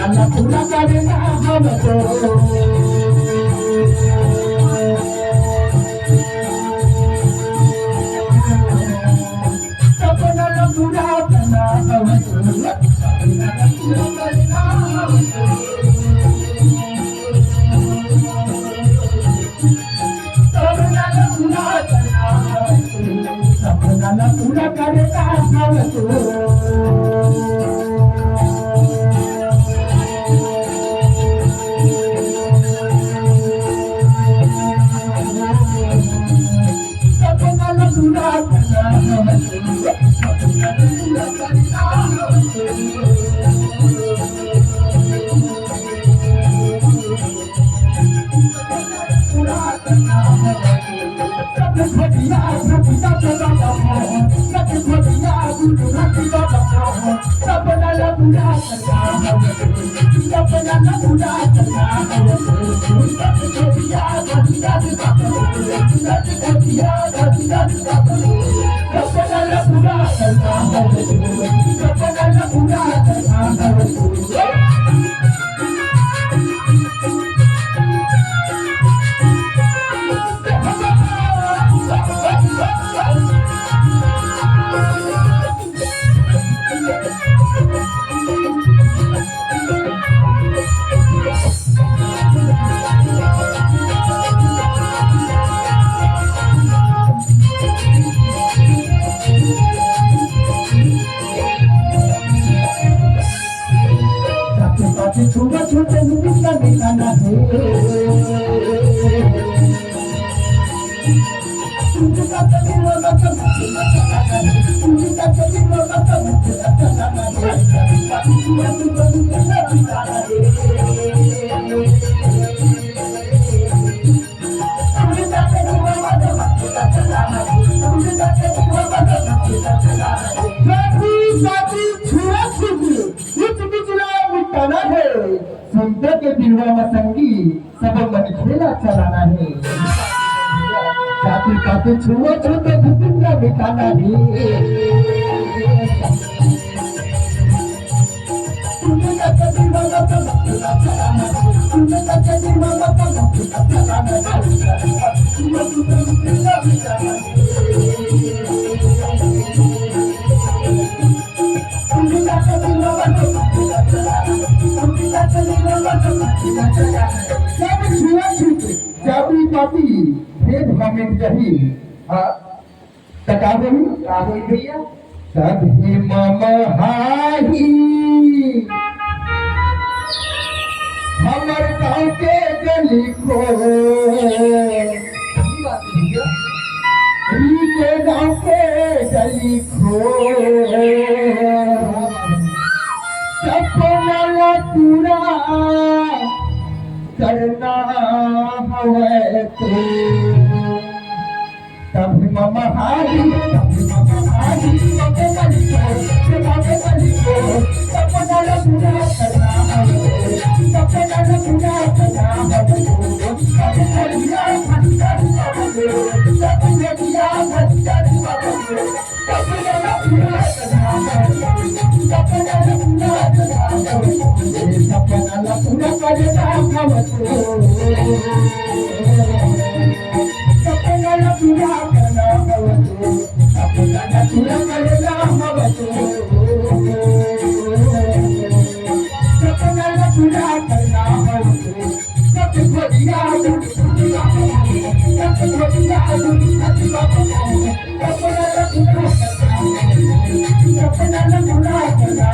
सपना पूरा करना हमको सपना पूरा करना हमको सपना पूरा करना हमको सपना पूरा करना हमको सपना पूरा करना हमको छोटा छोटा मुद्दा दिखाना है तुझे का दिलो का तुझे का दिलो का सुनते के दिलवा मसंगी सब मन खेला चलाना है जाति पाति छुआ छूते दुनिया बिठाना है तुझे का दिलवा का चलाना तुझे का दिलवा का जाति पाति भेद हमें जही तकाबे भैया तभी मम हाही हमर गाँव के गली को के गाँव के गली खो सपना पूरा करना है तो तभी ममा हारी सपना पूरा करना है सपना पूरा करना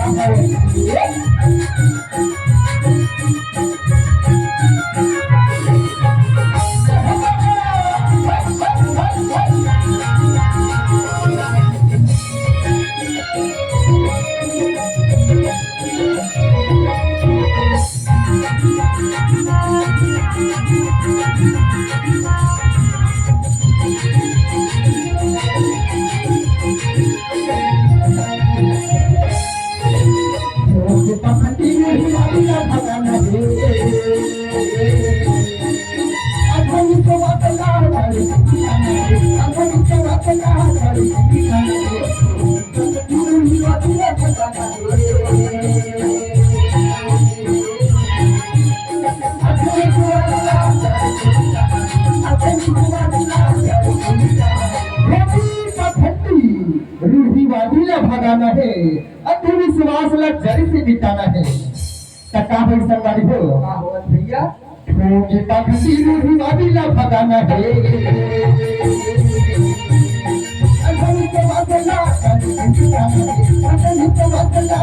अंधविश्वास ला जड़ से मिटाना है। टका भाई सरकारी हो भैया ठोके पाखंडी रूढ़िवादी ला भगाना है। अगली के बदला अगली के बदला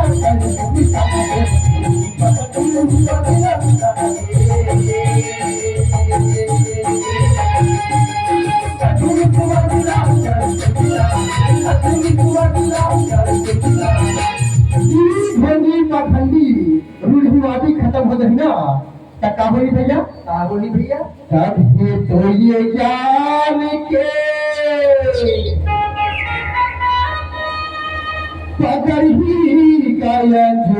ध्वनि पाखंडी रूढ़िवादी खत्म हो गई ना टका बोली भैया बोली भैया तब ये तो ये ज्ञान के पकड़ ही गया जो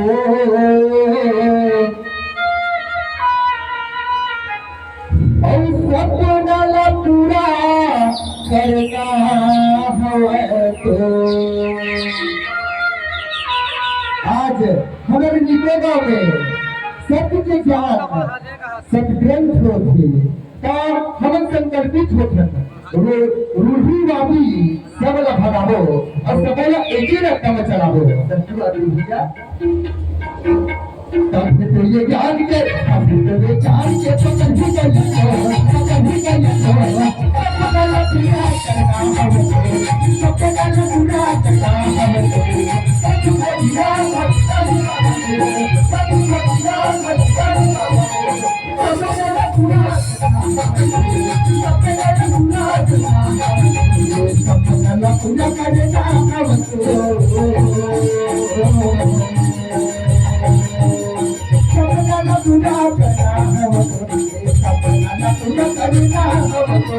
और सपना पूरा करना है तो आज हमारे निको गाँव में सत्य के ज्ञान सत्य ग्रंथ होते का हम संकल्पित होते रूढ़िवादी सबला भगावो और सबला एक ही रस्ता में चलावो तब तो ये ज्ञान के हम तो ये ज्ञान के पकड़ ही कर